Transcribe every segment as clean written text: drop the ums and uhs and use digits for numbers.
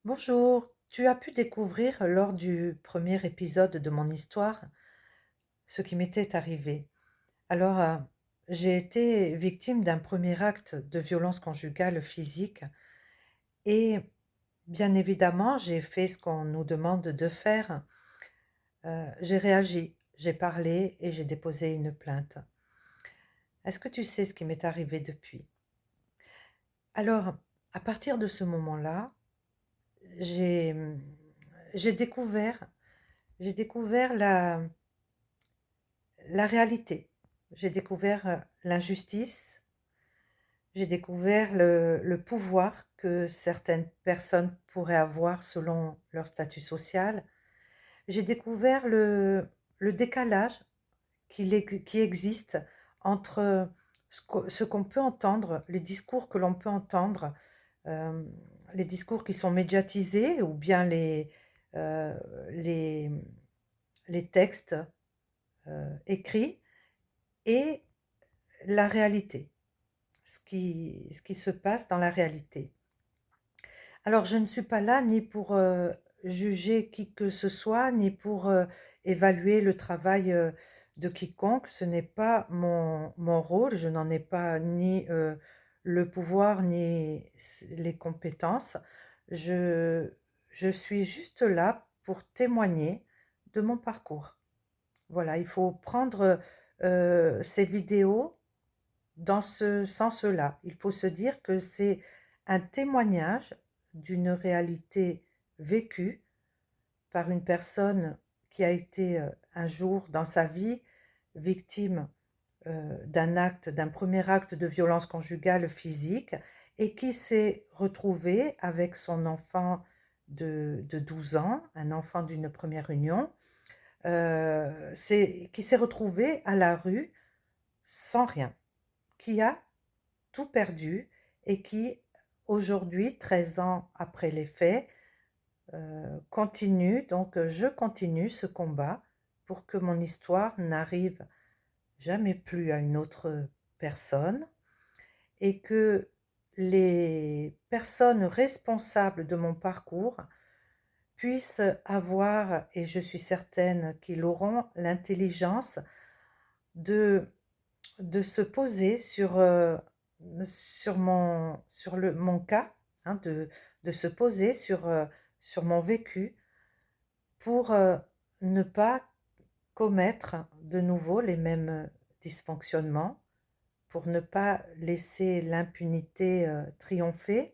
Bonjour, tu as pu découvrir lors du premier épisode de mon histoire ce qui m'était arrivé. Alors, j'ai été victime d'un premier acte de violence conjugale physique et bien évidemment, j'ai fait ce qu'on nous demande de faire. J'ai réagi, j'ai parlé et j'ai déposé une plainte. Est-ce que tu sais ce qui m'est arrivé depuis? Alors, à partir de ce moment-là, j'ai, mmh, j'ai découvert j'ai découvert la réalité. J'ai découvert, l'injustice, j'ai découvert le pouvoir que certaines personnes pourraient avoir selon leur statut social. J'ai découvert le décalage qui existe entre ce qu'on peut entendre, les discours que l'on peut entendre, hem, les discours qui sont médiatisés ou bien heu, les, les textes, écrits et la réalité. Ce qui se passe dans la réalité. Alors je ne suis pas là ni pour, juger qui que ce soit, ni pour, évaluer le travail, de quiconque. Ce n'est pas mon rôle, je n'en ai pas ni, le pouvoir ni les compétences. Je je suis juste là pour témoigner de mon parcours. Voilà, il faut prendre, ces vidéos dans ce sens-là. Il faut se dire que c'est un témoignage d'une réalité vécue par une personne qui a été, un jour dans sa vie victime, d'un premier acte de violence conjugale physique et qui s'est retrouvée avec son enfant de 12 ans, un enfant d'une première union, qui s'est retrouvée à la rue sans rien, qui a tout perdu et qui, aujourd'hui, 13 ans après les faits, continue donc je continue ce combat pour que mon histoire n'arrive jamais plus à une autre personne et que les personnes responsables de mon parcours puissent avoir, et je suis certaine qu'ils auront, l'intelligence de se poser sur mon cas, hein, de se poser sur mon vécu pour, ne pas commettre de nouveau les mêmes dysfonctionnements, pour ne pas laisser l'impunité, triompher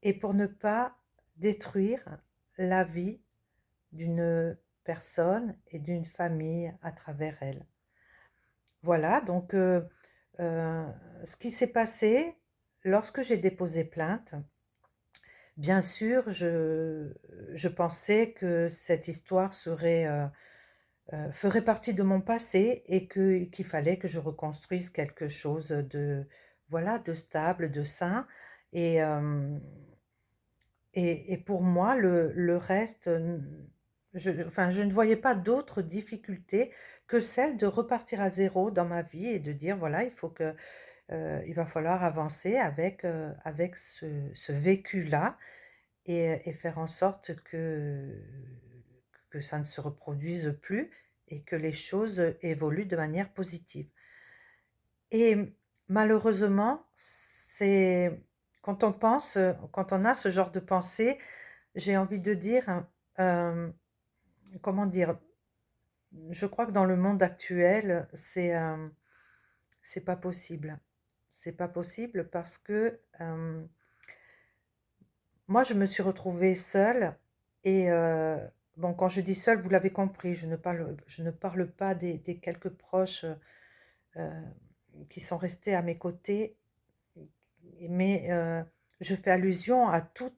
et pour ne pas détruire la vie d'une personne et d'une famille à travers elle. Voilà donc heu, ce qui s'est passé lorsque j'ai déposé plainte, bien sûr, je pensais que cette histoire ferait partie de mon passé et qu'il fallait que je reconstruise quelque chose de, voilà, de stable, de sain et hem et pour moi le reste, je ne voyais pas d'autres difficultés que celle de repartir à zéro dans ma vie et de dire: «Voilà, il faut que, il va falloir avancer avec ce vécu-là et faire en sorte que ça ne se reproduise plus et que les choses évoluent de manière positive». Et malheureusement, c'est quand on a ce genre de pensée, j'ai envie de dire, comment dire? Je crois que dans le monde actuel, c'est pas possible. C'est pas possible parce que, moi, je me suis retrouvée seule et bon, quand je dis seule, vous l'avez compris, je ne parle pas des quelques proches, heu, qui sont restés à mes côtés, mais je fais allusion à tout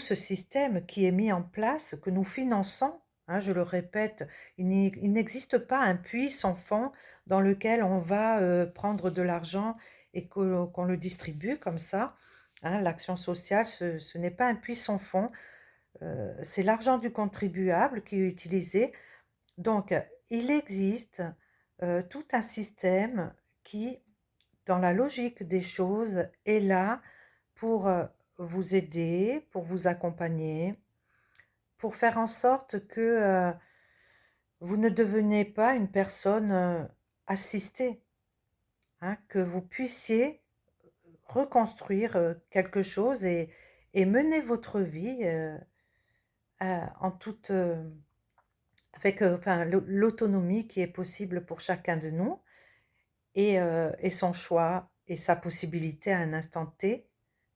ce système qui est mis en place, que nous finançons, hein, je le répète, il n'existe pas un puits sans fond dans lequel on va, prendre de l'argent et qu'on le distribue comme ça, hein. L'action sociale, ce n'est pas un puits sans fond, c'est l'argent du contribuable qui est utilisé. Donc il existe, tout un système qui, dans la logique des choses, est là pour, vous aider, pour vous accompagner, pour faire en sorte que vous ne devenez pas une personne assistée, hein, que vous puissiez reconstruire quelque chose et mener votre vie en toute, avec enfin, l'autonomie qui est possible pour chacun de nous et son choix et sa possibilité à un instant T.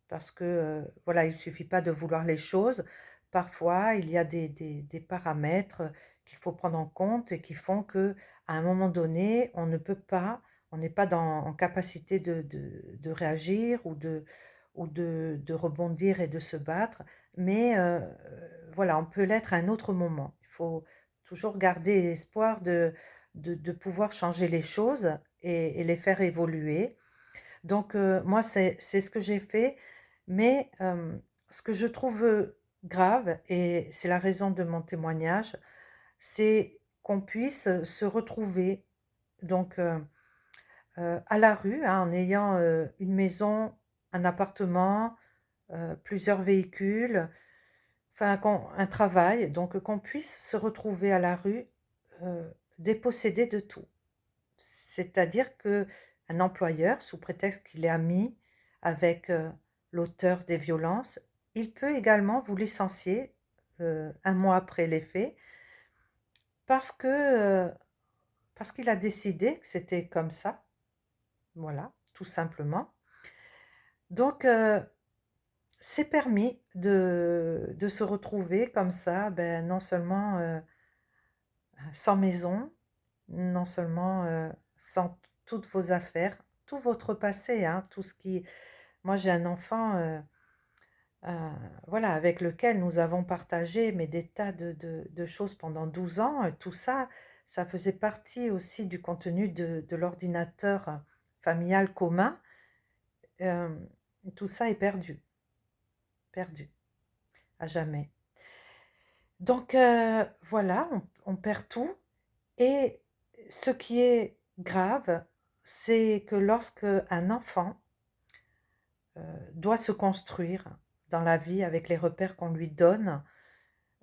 Parce que, voilà, il suffit pas de vouloir les choses. Parfois, il y a des paramètres qu'il faut prendre en compte et qui font que à un moment donné, on ne peut pas on n'est pas en capacité de réagir ou de rebondir et de se battre. Mais, voilà, on peut l'être à un autre moment. Il faut toujours garder espoir de pouvoir changer les choses et les faire évoluer. Donc, moi, c'est ce que j'ai fait, mais ce que je trouve, grave et c'est la raison de mon témoignage, c'est qu'on puisse, se retrouver donc, à la rue, hein, en ayant, une maison, un appartement, plusieurs véhicules, enfin qu'on un travail, donc qu'on puisse se retrouver à la rue, dépossédé de tout. C'est-à-dire qu'un employeur, sous prétexte qu'il est ami avec, l'auteur des violences, il peut également vous licencier, 1 mois après les faits parce que, parce qu'il a décidé que c'était comme ça, voilà, tout simplement. Donc, c'est permis de se retrouver comme ça, ben, non seulement, sans maison, non seulement, sans toutes vos affaires, tout votre passé, hein, tout ce qui moi j'ai un enfant, voilà, avec lequel nous avons partagé mais des tas de choses pendant 12 ans, tout ça, ça faisait partie aussi du contenu de l'ordinateur familial commun. Hem, Tout ça est perdu, perdu, à jamais. Donc voilà, on perd tout et ce qui est grave, c'est que lorsque un enfant, doit se construire dans la vie avec les repères qu'on lui donne,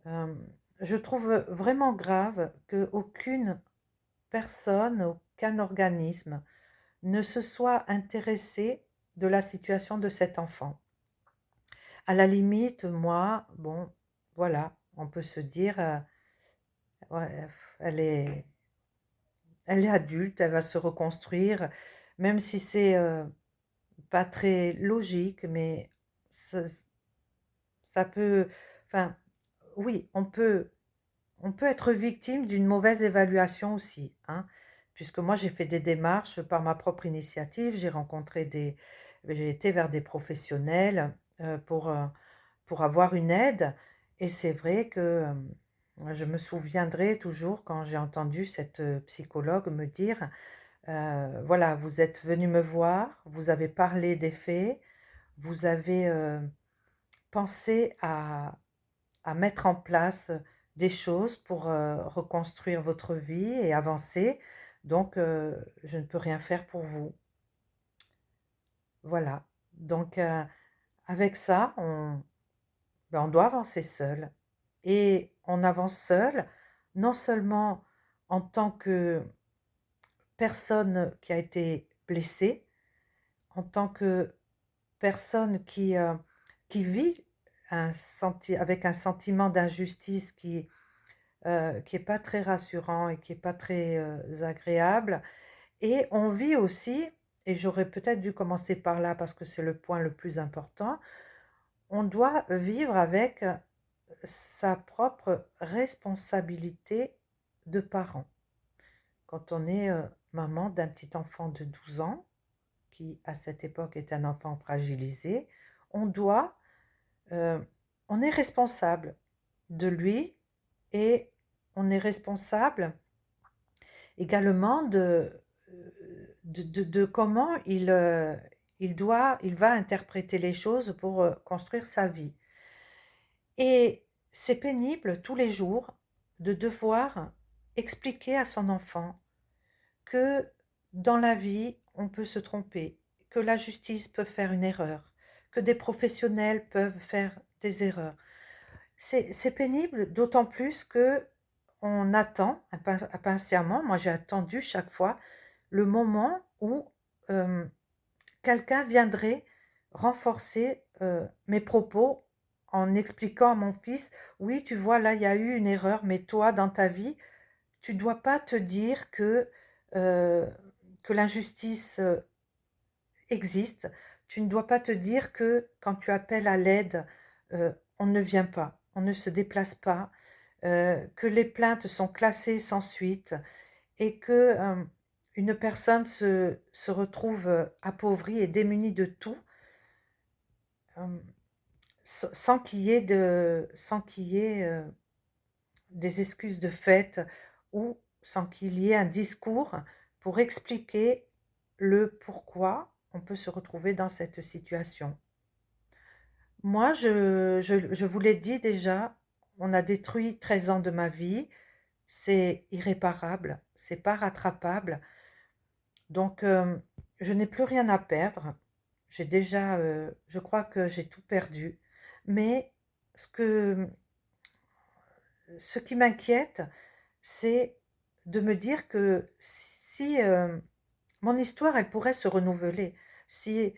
hem, je trouve vraiment grave qu'aucune personne, aucun organisme ne se soit intéressé de la situation de cet enfant. À la limite, moi, bon, voilà, on peut se dire, ouais, elle est adulte, elle va se reconstruire, même si c'est, pas très logique, mais ça ça peut enfin, oui, on peut être victime d'une mauvaise évaluation aussi, hein. Puisque moi j'ai fait des démarches par ma propre initiative, j'ai été vers des professionnels, pour avoir une aide et c'est vrai que, je me souviendrai toujours quand j'ai entendu cette, psychologue me dire, «Voilà, vous êtes venu me voir, vous avez parlé des faits, vous avez, pensé à mettre en place des choses pour, reconstruire votre vie et avancer, donc je ne peux rien faire pour vous». Voilà, donc avec ça, on doit avancer seul et on avance seul, non seulement en tant que personne qui a été blessée, en tant que personne qui vit avec un sentiment d'injustice qui est pas très rassurant et qui est pas très, agréable et on vit aussi et j'aurais peut-être dû commencer par là parce que c'est le point le plus important, on doit vivre avec, sa propre responsabilité de parent. Quand on est, maman d'un petit enfant de 12 ans, qui à cette époque est un enfant fragilisé, on doit, heu, on est responsable de lui et on est responsable également de comment il va interpréter les choses pour, construire sa vie et c'est pénible tous les jours de devoir expliquer à son enfant que dans la vie, on peut se tromper, que la justice peut faire une erreur, que des professionnels peuvent faire des erreurs. C'est pénible, d'autant plus que on attend impatiemment, moi j'ai attendu chaque fois, le moment où quelqu'un viendrait renforcer mes propos en expliquant à mon fils, oui, tu vois, là, il y a eu une erreur, mais toi, dans ta vie, tu dois pas te dire euh, que l'injustice existe. Tu ne dois pas te dire que quand tu appelles à l'aide, on ne vient pas, on ne se déplace pas, que les plaintes sont classées sans suite et que une personne se retrouve appauvrie et démunie de tout euh, sans qu'il y ait des excuses de fait ou sans qu'il y ait un discours pour expliquer le pourquoi on peut se retrouver dans cette situation. Moi, je vous l'ai dit déjà, on a détruit 13 ans de ma vie, c'est irréparable, c'est pas rattrapable. Donc, je n'ai plus rien à perdre. J'ai déjà, je crois que j'ai tout perdu. Mais ce que, ce qui m'inquiète, c'est de me dire que si mon histoire, elle pourrait se renouveler, si,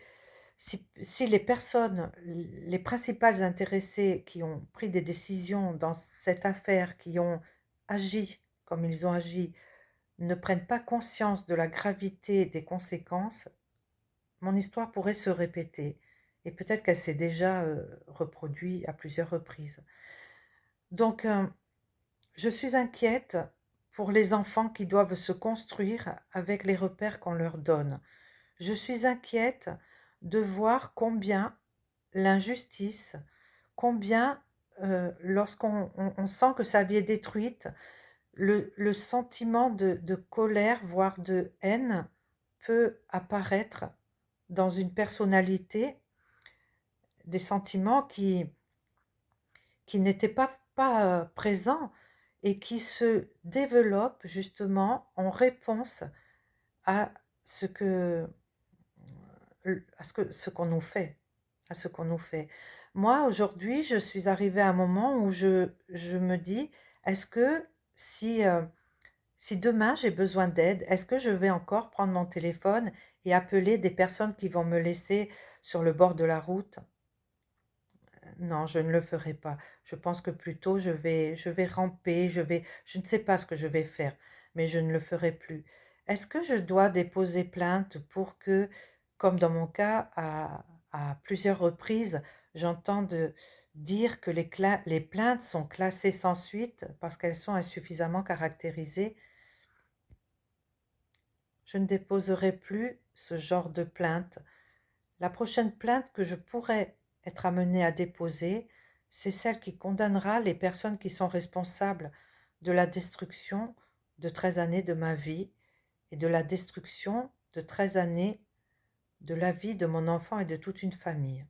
si les personnes, les principales intéressées qui ont pris des décisions dans cette affaire, qui ont agi comme ils ont agi, ne prennent pas conscience de la gravité des conséquences, mon histoire pourrait se répéter. Et peut-être qu'elle s'est déjà reproduite à plusieurs reprises. Donc, je suis inquiète pour les enfants qui doivent se construire avec les repères qu'on leur donne. Je suis inquiète de voir combien l'injustice, combien lorsqu'on on sent que sa vie est détruite, le sentiment de colère, voire de haine, peut apparaître dans une personnalité, des sentiments qui n'étaient pas présents et qui se développent justement en réponse à ce que ce qu'on nous fait, à ce qu'on nous fait. Moi, aujourd'hui, je suis arrivée à un moment où je me dis, est-ce que si, si demain j'ai besoin d'aide, est-ce que je vais encore prendre mon téléphone et appeler des personnes qui vont me laisser sur le bord de la route? Non, je ne le ferai pas. Je pense que plutôt je vais ramper, je ne sais pas ce que je vais faire, mais je ne le ferai plus. Est-ce que je dois déposer plainte pour que, comme dans mon cas, à plusieurs reprises, j'entende dire que les plaintes sont classées sans suite parce qu'elles sont insuffisamment caractérisées? Je ne déposerai plus ce genre de plainte. La prochaine plainte que je pourrais être amenée à déposer, c'est celle qui condamnera les personnes qui sont responsables de la destruction de 13 années de ma vie et de la destruction de 13 années de la vie de mon enfant et de toute une famille.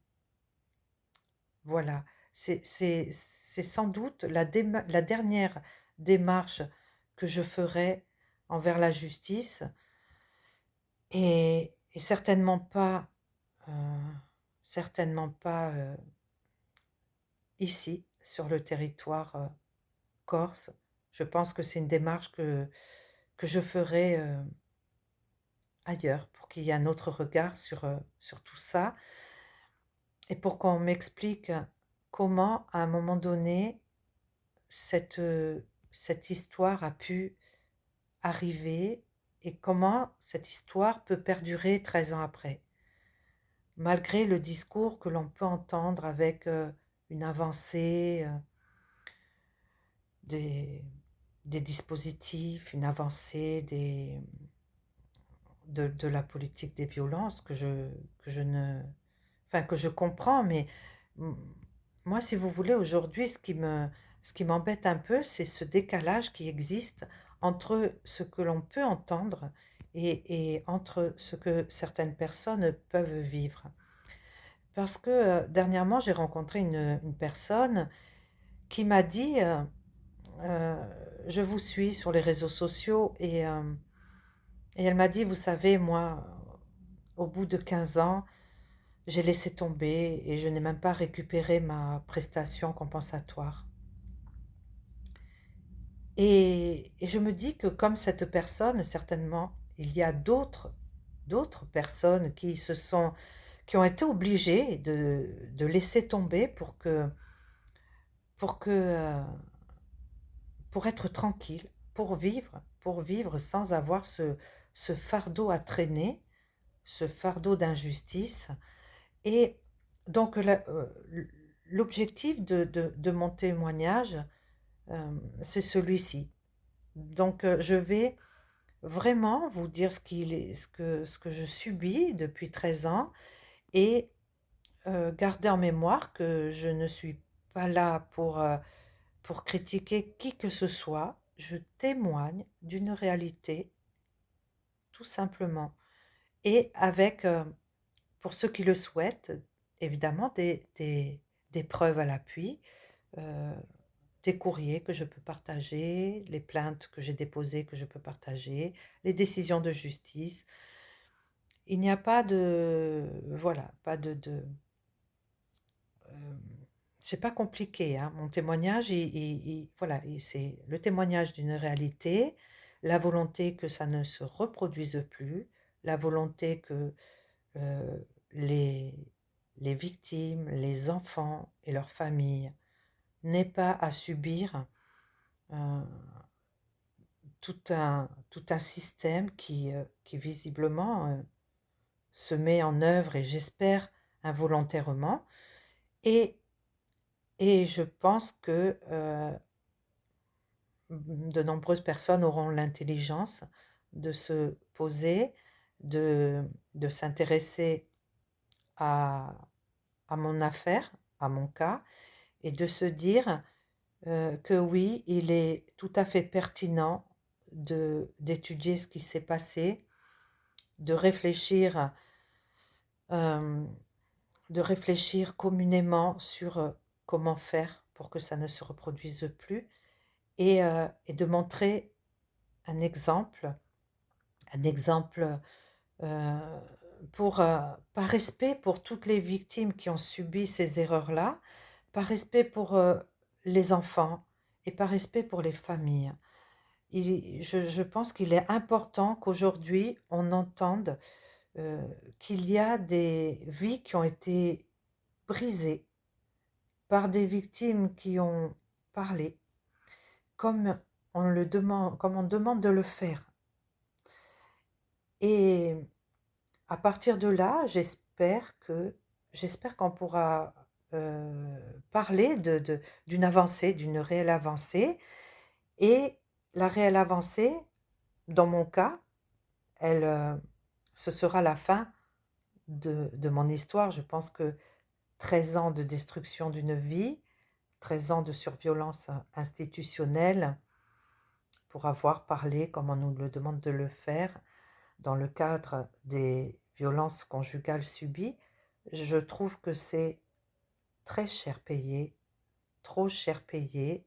Voilà, c'est sans doute la dernière démarche que je ferai envers la justice et euh, certainement pas ici, sur le territoire corse. Je pense que c'est une démarche que je ferai ailleurs pour qu'il y ait un autre regard sur tout ça et pour qu'on m'explique comment, à un moment donné, cette histoire a pu arriver et comment cette histoire peut perdurer 13 ans après, malgré le discours que l'on peut entendre avec une avancée des, des dispositifs, une avancée de la politique des violences que je ne, enfin, que je comprends, mais mm, moi, si vous voulez, aujourd'hui, ce qui m'embête un peu, c'est ce décalage qui existe entre ce que l'on peut entendre et entre ce que certaines personnes peuvent vivre. Parce que dernièrement, j'ai rencontré une personne qui m'a dit, je vous suis sur les réseaux sociaux et elle m'a dit, vous savez, moi, au bout de 15 ans, j'ai laissé tomber et je n'ai même pas récupéré ma prestation compensatoire. Et je me dis que comme cette personne, certainement, il y a d'autres personnes qui ont été obligées de laisser tomber pour que, pour être tranquille, pour vivre sans avoir ce fardeau à traîner, ce fardeau d'injustice. Et donc l'objectif de mon témoignage, c'est celui-ci. Donc je vais vraiment vous dire ce que je subis depuis 13 ans et garder en mémoire que je ne suis pas là pour critiquer qui que ce soit. Je témoigne d'une réalité, tout simplement. Et avec, pour ceux qui le souhaitent, évidemment, des preuves à l'appui, heu, des courriers que je peux partager, les plaintes que j'ai déposées que je peux partager, les décisions de justice. Il n'y a pas de voilà, pas hem, c'est pas compliqué, hein. Mon témoignage, voilà, c'est le témoignage d'une réalité, la volonté que ça ne se reproduise plus, la volonté que, les victimes, les enfants et leurs familles n'aient pas à subir, heu, tout un système qui visiblement, se met en œuvre et j'espère involontairement. Et je pense que, de nombreuses personnes auront l'intelligence de se poser, de s'intéresser à mon affaire, à mon cas et de se dire, que oui, il est tout à fait pertinent d'étudier ce qui s'est passé, de réfléchir, hem, de réfléchir communément sur, comment faire pour que ça ne se reproduise plus et de montrer un exemple un exemple, heu, pour, par respect pour toutes les victimes qui ont subi ces erreurs-là, par respect pour, les enfants et par respect pour les familles. Je pense qu'il est important qu'aujourd'hui on entende, heu, qu'il y a des vies qui ont été brisées par des victimes qui ont parlé, comme comme on demande de le faire. Et à partir de là, j'espère qu'on pourra, parler d'une avancée, d'une réelle avancée. Et la réelle avancée, dans mon cas, elle, ce sera la fin de mon histoire. Je pense que 13 ans de destruction d'une vie, 13 ans de surviolence institutionnelle pour avoir parlé comme on nous le demande de le faire dans le cadre des violences conjugales subies, je trouve que c'est très cher payé, trop cher payé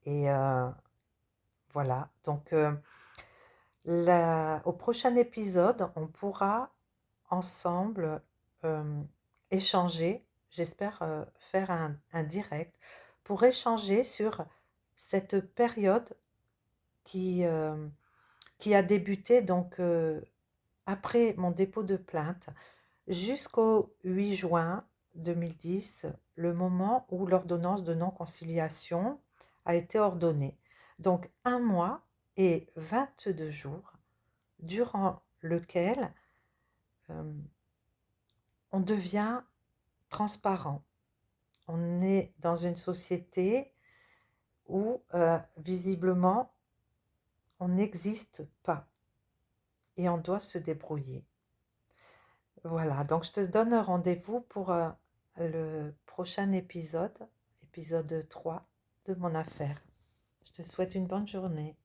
et voilà. Donc au prochain épisode, on pourra ensemble, échanger, j'espère, faire un direct pour échanger sur cette période qui, qui a débuté donc, après mon dépôt de plainte jusqu'au 8 juin 2010, le moment où l'ordonnance de non-conciliation a été ordonnée. Donc 1 mois et 22 jours durant lequel, hem, on devient transparent. On est dans une société où, visiblement, on n'existe pas et on doit se débrouiller. Voilà, donc je te donne rendez-vous pour, le prochain épisode, épisode 3 de mon affaire. Je te souhaite une bonne journée.